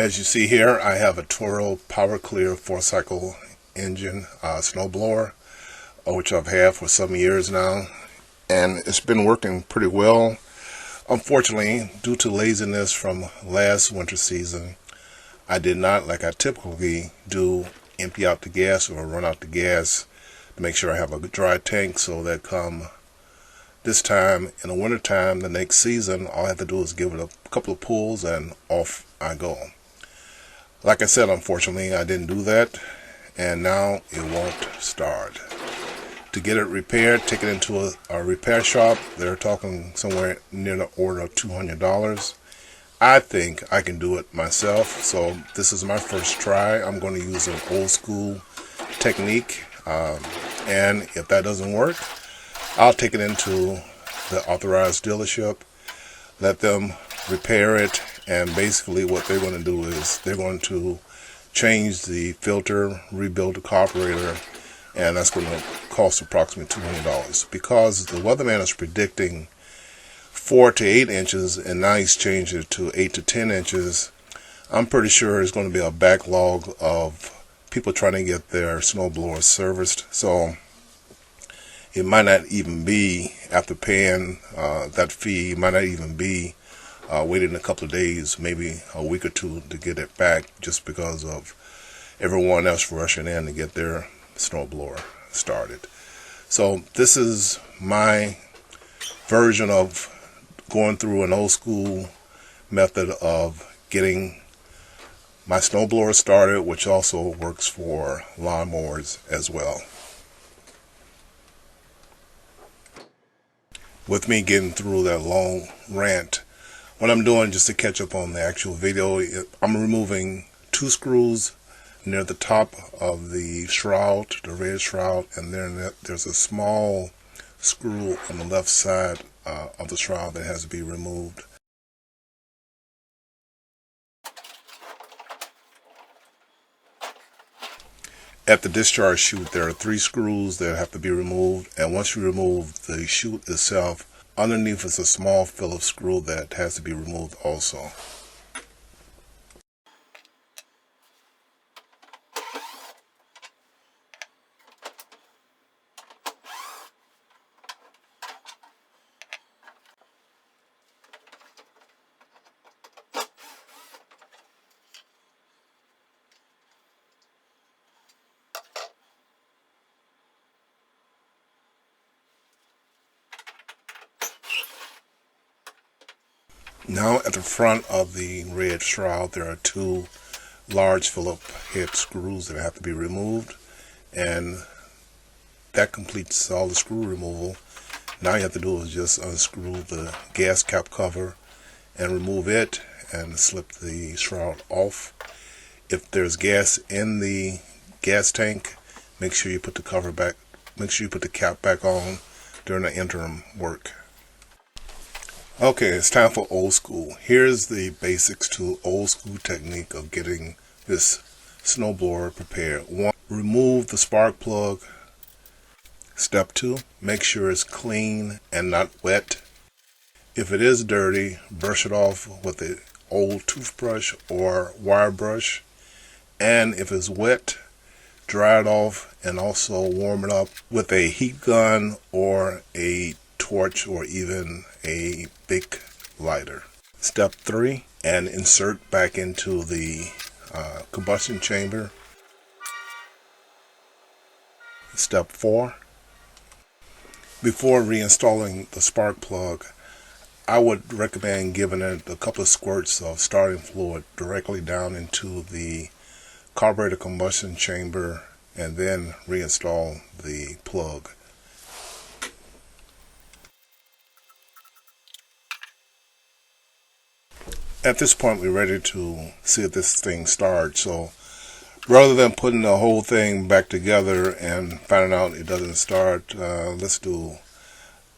As you see here, I have a Toro Power Clear 4-cycle engine snowblower, which I've had for some years now, and it's been working pretty well. Unfortunately, due to laziness from last winter season, I did not, like I typically do, empty out the gas or run out the gas to make sure I have a dry tank, so that come this time in the winter time, the next season, all I have to do is give it a couple of pulls and off I go. Like I said, unfortunately, I didn't do that, and now it won't start. To get it repaired, take it into a repair shop. They're talking somewhere near the order of $200. I think I can do it myself, so this is my first try. I'm going to use an old school technique, and if that doesn't work, I'll take it into the authorized dealership, let them repair it, and basically what they're going to do is they're going to change the filter, rebuild the carburetor, and that's going to cost approximately $200. Because the weatherman is predicting 4 to 8 inches, and now he's changed it to 8 to 10 inches, I'm pretty sure there's going to be a backlog of people trying to get their snowblowers serviced. So it might not even be, after paying that fee, it might not even be waiting a couple of days, maybe a week or two to get it back, just because of everyone else rushing in to get their snowblower started. So this is my version of going through an old school method of getting my snowblower started, which also works for lawnmowers as well. With me getting through that long rant, what I'm doing, just to catch up on the actual video, I'm removing 2 screws near the top of the shroud, the red shroud, and then there's a small screw on the left side of the shroud that has to be removed. At the discharge chute, there are 3 screws that have to be removed, and once you remove the chute itself, underneath is a small Phillips screw that has to be removed also. Now at the front of the red shroud, there are 2 large Phillips head screws that have to be removed, and that completes all the screw removal. Now you have to do is just unscrew the gas cap cover and remove it and slip the shroud off. If there's gas in the gas tank, make sure you put the cover back, make sure you put the cap back on during the interim work. Okay, it's time for old school. Here's the basics to old school technique of getting this snowblower prepared. 1, remove the spark plug. Step 2, make sure it's clean and not wet. If it is dirty, brush it off with an old toothbrush or wire brush. And if it's wet, dry it off and also warm it up with a heat gun or a torch or even a big lighter. Step 3, and insert back into the combustion chamber. Step 4, before reinstalling the spark plug, I would recommend giving it a couple of squirts of starting fluid directly down into the carburetor combustion chamber and then reinstall the plug. At this point, we're ready to see if this thing starts. So rather than putting the whole thing back together and finding out it doesn't start, let's do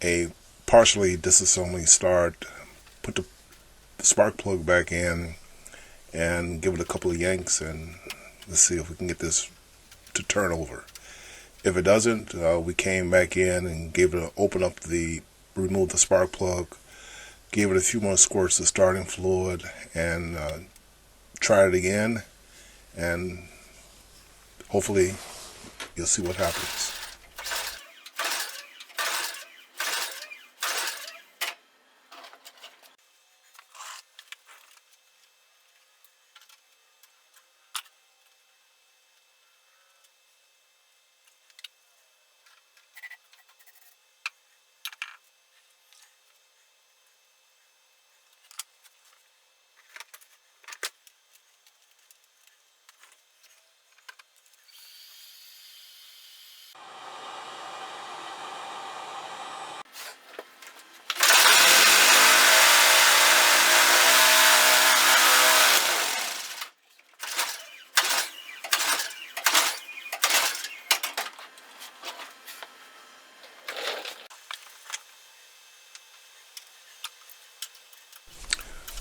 a partially disassembly start. Put the spark plug back in and give it a couple of yanks, and let's see if we can get this to turn over. If it doesn't, we came back in and gave it remove the spark plug, gave it a few more squirts of starting fluid, and try it again, and hopefully you'll see what happens.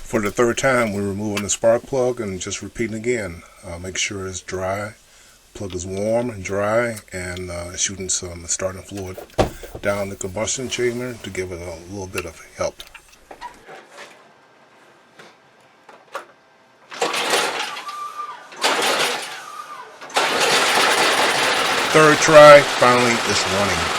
For the third time, we're removing the spark plug and just repeating again. Make sure it's dry, plug is warm and dry, and shooting some starting fluid down the combustion chamber to give it a little bit of help. Third try, finally it's running.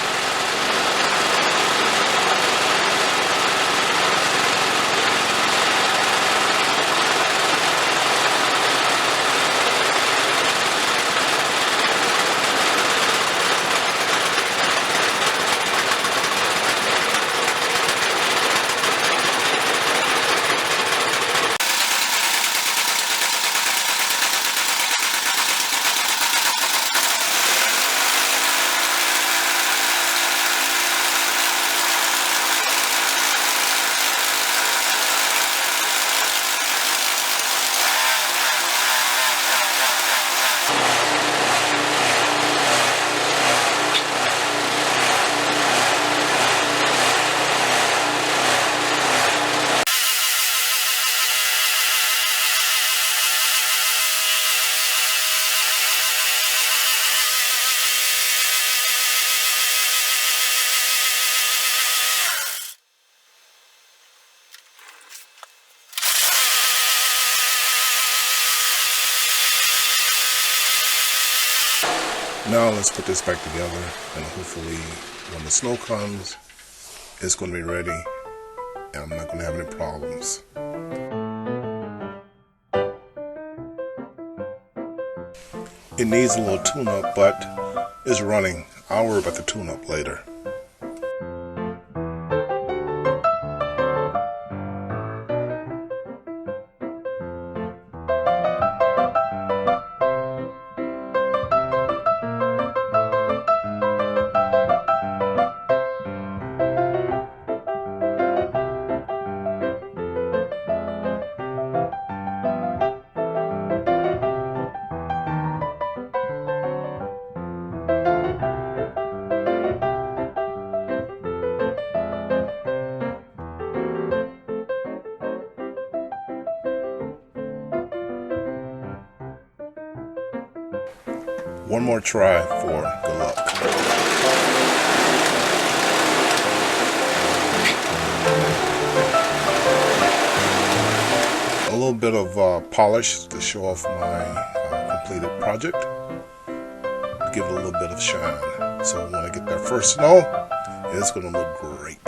Now let's put this back together, and hopefully when the snow comes, it's going to be ready and I'm not going to have any problems. It needs a little tune-up, but it's running. I'll worry about the tune-up later. One more try for good luck. A little bit of polish to show off my completed project. Give it a little bit of shine. So when I get that first snow, it's going to look great.